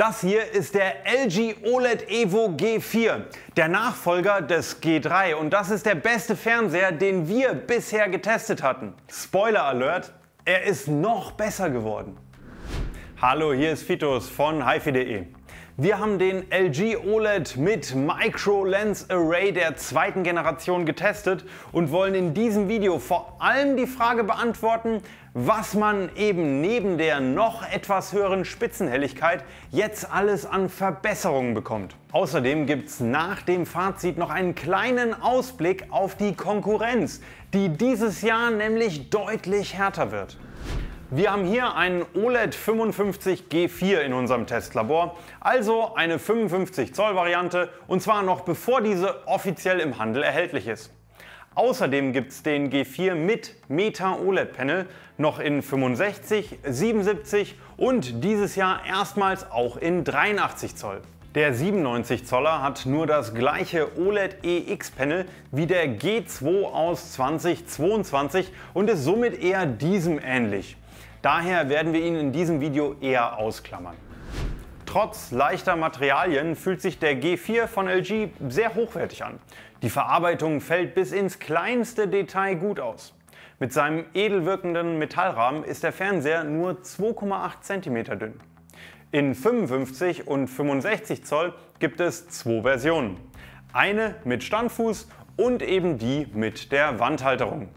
Das hier ist der LG OLED Evo G4, der Nachfolger des G3, und das ist der beste Fernseher, den wir bisher getestet hatten. Spoiler Alert, er ist noch besser geworden. Hallo, hier ist Fitus von HiFi.de. Wir haben den LG OLED mit Micro Lens Array der zweiten Generation getestet und wollen in diesem Video vor allem die Frage beantworten, was man eben neben der noch etwas höheren Spitzenhelligkeit jetzt alles an Verbesserungen bekommt. Außerdem gibt es nach dem Fazit noch einen kleinen Ausblick auf die Konkurrenz, die dieses Jahr nämlich deutlich härter wird. Wir haben hier einen OLED 55 G4 in unserem Testlabor, also eine 55 Zoll Variante, und zwar noch bevor diese offiziell im Handel erhältlich ist. Außerdem gibt es den G4 mit Meta OLED Panel noch in 65, 77 und dieses Jahr erstmals auch in 83 Zoll. Der 97 Zoller hat nur das gleiche OLED EX Panel wie der G2 aus 2022 und ist somit eher diesem ähnlich. Daher werden wir ihn in diesem Video eher ausklammern. Trotz leichter Materialien fühlt sich der G4 von LG sehr hochwertig an. Die Verarbeitung fällt bis ins kleinste Detail gut aus. Mit seinem edel wirkenden Metallrahmen ist der Fernseher nur 2,8 cm dünn. In 55 und 65 Zoll gibt es zwei Versionen. Eine mit Standfuß und eben die mit der Wandhalterung.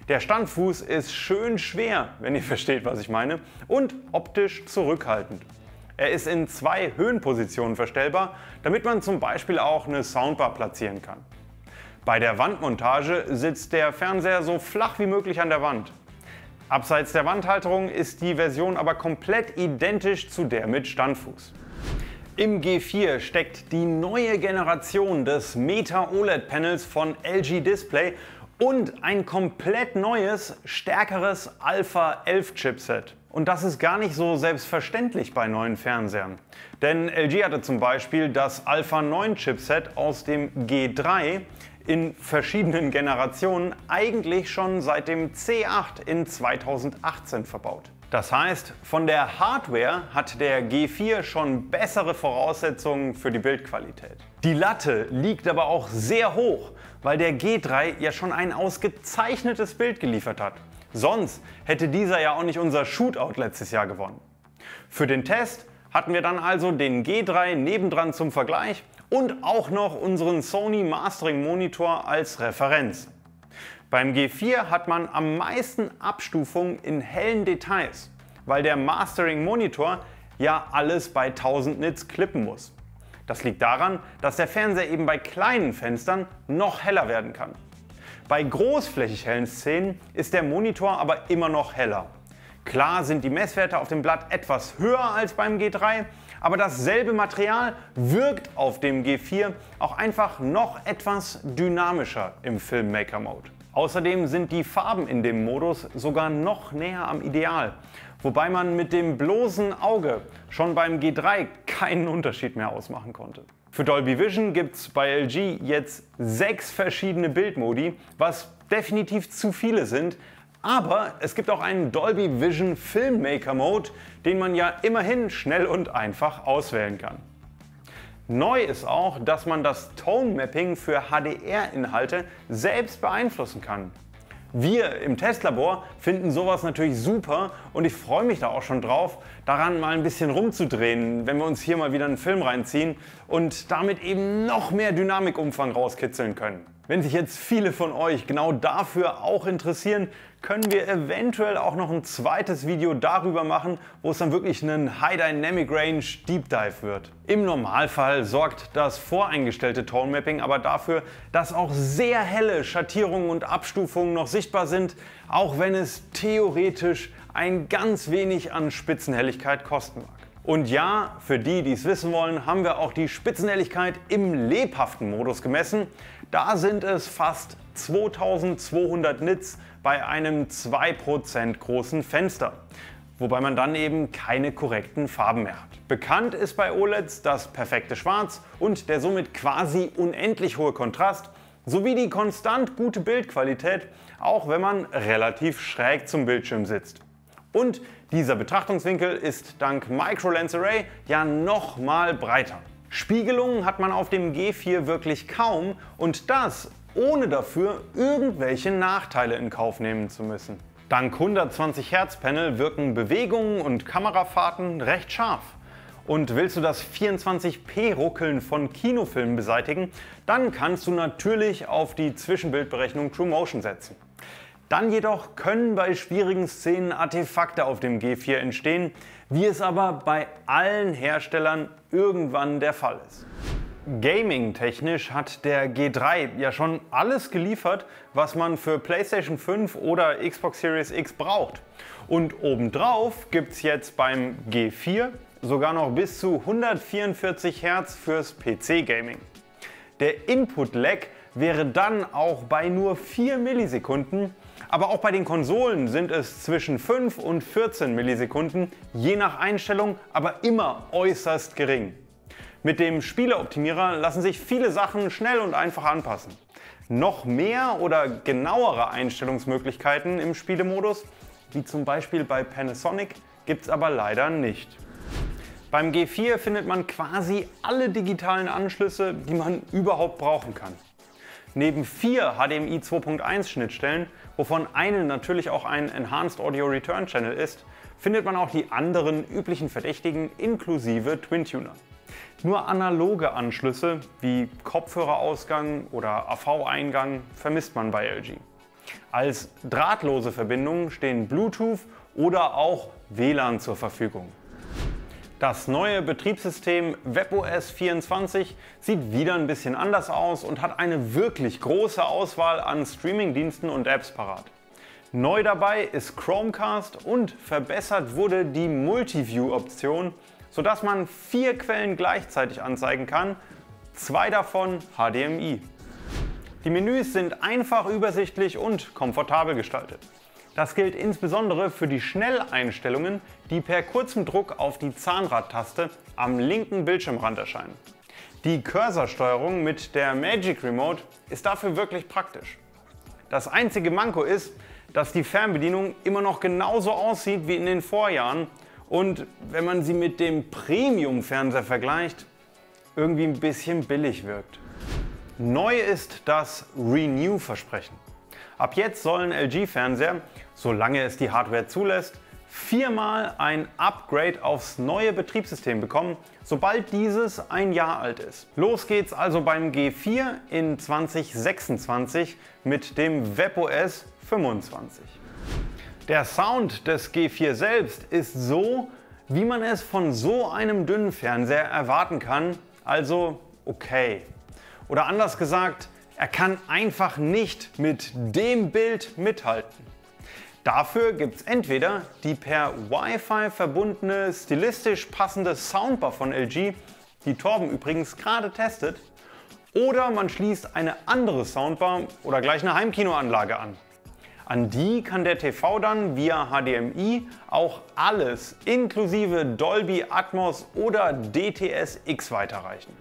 Der Standfuß ist schön schwer, wenn ihr versteht, was ich meine, und optisch zurückhaltend. Er ist in zwei Höhenpositionen verstellbar, damit man zum Beispiel auch eine Soundbar platzieren kann. Bei der Wandmontage sitzt der Fernseher so flach wie möglich an der Wand. Abseits der Wandhalterung ist die Version aber komplett identisch zu der mit Standfuß. Im G4 steckt die neue Generation des Meta OLED Panels von LG Display und ein komplett neues, stärkeres Alpha 11 Chipset. Und das ist gar nicht so selbstverständlich bei neuen Fernsehern. Denn LG hatte zum Beispiel das Alpha 9 Chipset aus dem G3 in verschiedenen Generationen eigentlich schon seit dem C8 in 2018 verbaut. Das heißt, von der Hardware hat der G4 schon bessere Voraussetzungen für die Bildqualität. Die Latte liegt aber auch sehr hoch, weil der G3 ja schon ein ausgezeichnetes Bild geliefert hat. Sonst hätte dieser ja auch nicht unser Shootout letztes Jahr gewonnen. Für den Test hatten wir dann also den G3 nebendran zum Vergleich und auch noch unseren Sony Mastering Monitor als Referenz. Beim G4 hat man am meisten Abstufungen in hellen Details, weil der Mastering Monitor ja alles bei 1000 Nits klippen muss. Das liegt daran, dass der Fernseher eben bei kleinen Fenstern noch heller werden kann. Bei großflächig hellen Szenen ist der Monitor aber immer noch heller. Klar sind die Messwerte auf dem Blatt etwas höher als beim G3, aber dasselbe Material wirkt auf dem G4 auch einfach noch etwas dynamischer im Filmmaker Mode. Außerdem sind die Farben in dem Modus sogar noch näher am Ideal, wobei man mit dem bloßen Auge schon beim G3 keinen Unterschied mehr ausmachen konnte. Für Dolby Vision gibt es bei LG jetzt 6 verschiedene Bildmodi, was definitiv zu viele sind, aber es gibt auch einen Dolby Vision Filmmaker Mode, den man ja immerhin schnell und einfach auswählen kann. Neu ist auch, dass man das Tone Mapping für HDR-Inhalte selbst beeinflussen kann. Wir im Testlabor finden sowas natürlich super und ich freue mich da auch schon drauf, daran mal ein bisschen rumzudrehen, wenn wir uns hier mal wieder einen Film reinziehen und damit eben noch mehr Dynamikumfang rauskitzeln können. Wenn sich jetzt viele von euch genau dafür auch interessieren, können wir eventuell auch noch ein zweites Video darüber machen, wo es dann wirklich einen High Dynamic Range Deep Dive wird. Im Normalfall sorgt das voreingestellte Tone Mapping aber dafür, dass auch sehr helle Schattierungen und Abstufungen noch sichtbar sind, auch wenn es theoretisch ein ganz wenig an Spitzenhelligkeit kosten mag. Und ja, für die, die es wissen wollen, haben wir auch die Spitzenhelligkeit im lebhaften Modus gemessen. Da sind es fast 2200 Nits bei einem 2% großen Fenster, wobei man dann eben keine korrekten Farben mehr hat. Bekannt ist bei OLEDs das perfekte Schwarz und der somit quasi unendlich hohe Kontrast sowie die konstant gute Bildqualität, auch wenn man relativ schräg zum Bildschirm sitzt. Und Dieser Betrachtungswinkel ist dank Micro Lens Array ja nochmal breiter. Spiegelungen hat man auf dem G4 wirklich kaum und das ohne dafür irgendwelche Nachteile in Kauf nehmen zu müssen. Dank 120 Hertz Panel wirken Bewegungen und Kamerafahrten recht scharf. Und willst du das 24p Ruckeln von Kinofilmen beseitigen, dann kannst du natürlich auf die Zwischenbildberechnung TrueMotion setzen. Dann jedoch können bei schwierigen Szenen Artefakte auf dem G4 entstehen, wie es aber bei allen Herstellern irgendwann der Fall ist. Gaming-technisch hat der G3 ja schon alles geliefert, was man für PlayStation 5 oder Xbox Series X braucht. Und obendrauf gibt es jetzt beim G4 sogar noch bis zu 144 Hertz fürs PC-Gaming. Der Input-Lag wäre dann auch bei nur 4 Millisekunden, aber auch bei den Konsolen sind es zwischen 5 und 14 Millisekunden, je nach Einstellung, aber immer äußerst gering. Mit dem Spieleoptimierer lassen sich viele Sachen schnell und einfach anpassen. Noch mehr oder genauere Einstellungsmöglichkeiten im Spielemodus, wie zum Beispiel bei Panasonic, gibt es aber leider nicht. Beim G4 findet man quasi alle digitalen Anschlüsse, die man überhaupt brauchen kann. Neben 4 HDMI 2.1 Schnittstellen, wovon eine natürlich auch ein Enhanced Audio Return Channel ist, findet man auch die anderen üblichen Verdächtigen inklusive Twin-Tuner. Nur analoge Anschlüsse wie Kopfhörerausgang oder AV-Eingang vermisst man bei LG. Als drahtlose Verbindungen stehen Bluetooth oder auch WLAN zur Verfügung. Das neue Betriebssystem WebOS 24 sieht wieder ein bisschen anders aus und hat eine wirklich große Auswahl an Streamingdiensten und Apps parat. Neu dabei ist Chromecast und verbessert wurde die Multiview-Option, sodass man 4 Quellen gleichzeitig anzeigen kann, 2 davon HDMI. Die Menüs sind einfach übersichtlich und komfortabel gestaltet. Das gilt insbesondere für die Schnelleinstellungen, die per kurzem Druck auf die Zahnradtaste am linken Bildschirmrand erscheinen. Die Cursorsteuerung mit der Magic Remote ist dafür wirklich praktisch. Das einzige Manko ist, dass die Fernbedienung immer noch genauso aussieht wie in den Vorjahren und wenn man sie mit dem Premium-Fernseher vergleicht, irgendwie ein bisschen billig wirkt. Neu ist das Renew-Versprechen. Ab jetzt sollen LG-Fernseher, solange es die Hardware zulässt, 4-mal ein Upgrade aufs neue Betriebssystem bekommen, sobald dieses ein Jahr alt ist. Los geht's also beim G4 in 2026 mit dem WebOS 25. Der Sound des G4 selbst ist so, wie man es von so einem dünnen Fernseher erwarten kann, also okay. Oder anders gesagt, er kann einfach nicht mit dem Bild mithalten. Dafür gibt es entweder die per Wi-Fi verbundene, stilistisch passende Soundbar von LG, die Torben übrigens gerade testet, oder man schließt eine andere Soundbar oder gleich eine Heimkinoanlage an. An die kann der TV dann via HDMI auch alles inklusive Dolby Atmos oder DTS-X weiterreichen.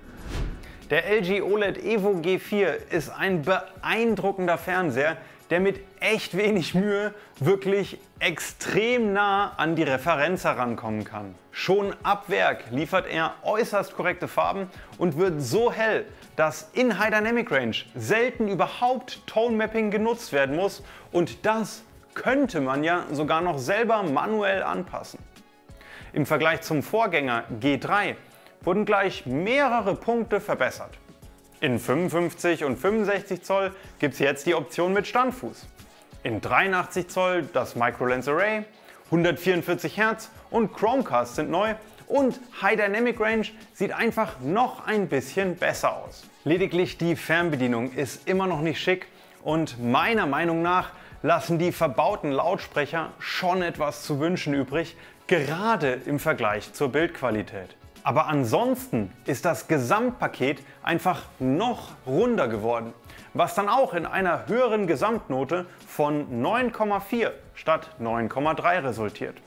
Der LG OLED Evo G4 ist ein beeindruckender Fernseher, der mit echt wenig Mühe wirklich extrem nah an die Referenz herankommen kann. Schon ab Werk liefert er äußerst korrekte Farben und wird so hell, dass in High Dynamic Range selten überhaupt Tone Mapping genutzt werden muss und das könnte man ja sogar noch selber manuell anpassen. Im Vergleich zum Vorgänger G3 wurden gleich mehrere Punkte verbessert. In 55 und 65 Zoll gibt es jetzt die Option mit Standfuß. In 83 Zoll das Micro Lens Array, 144 Hertz und Chromecast sind neu und High Dynamic Range sieht einfach noch ein bisschen besser aus. Lediglich die Fernbedienung ist immer noch nicht schick und meiner Meinung nach lassen die verbauten Lautsprecher schon etwas zu wünschen übrig, gerade im Vergleich zur Bildqualität. Aber ansonsten ist das Gesamtpaket einfach noch runder geworden, was dann auch in einer höheren Gesamtnote von 9,4 statt 9,3 resultiert.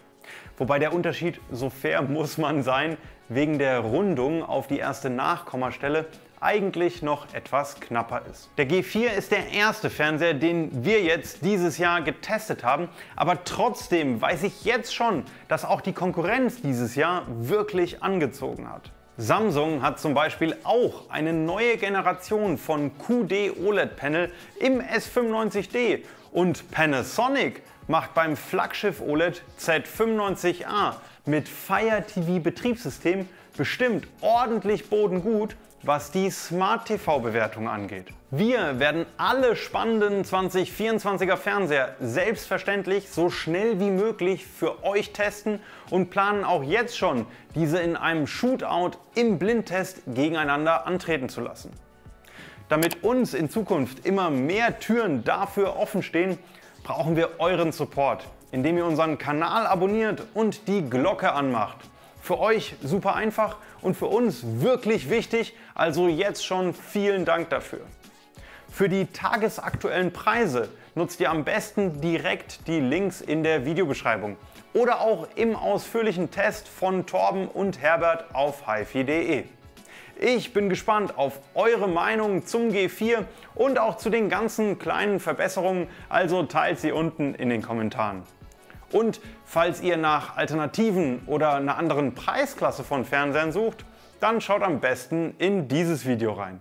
Wobei der Unterschied, so fair muss man sein, wegen der Rundung auf die erste Nachkommastelle eigentlich noch etwas knapper ist. Der G4 ist der erste Fernseher, den wir jetzt dieses Jahr getestet haben, aber trotzdem weiß ich jetzt schon, dass auch die Konkurrenz dieses Jahr wirklich angezogen hat. Samsung hat zum Beispiel auch eine neue Generation von QD-OLED-Panel im S95D und Panasonic macht beim Flaggschiff OLED Z95A mit Fire TV Betriebssystem bestimmt ordentlich bodengut, was die Smart TV-Bewertung angeht. Wir werden alle spannenden 2024er Fernseher selbstverständlich so schnell wie möglich für euch testen und planen auch jetzt schon, diese in einem Shootout im Blindtest gegeneinander antreten zu lassen. Damit uns in Zukunft immer mehr Türen dafür offen stehen, brauchen wir euren Support, indem ihr unseren Kanal abonniert und die Glocke anmacht. Für euch super einfach und für uns wirklich wichtig, also jetzt schon vielen Dank dafür. Für die tagesaktuellen Preise nutzt ihr am besten direkt die Links in der Videobeschreibung oder auch im ausführlichen Test von Torben und Herbert auf hifi.de. Ich bin gespannt auf eure Meinung zum G4 und auch zu den ganzen kleinen Verbesserungen, also teilt sie unten in den Kommentaren. Und falls ihr nach Alternativen oder einer anderen Preisklasse von Fernsehern sucht, dann schaut am besten in dieses Video rein.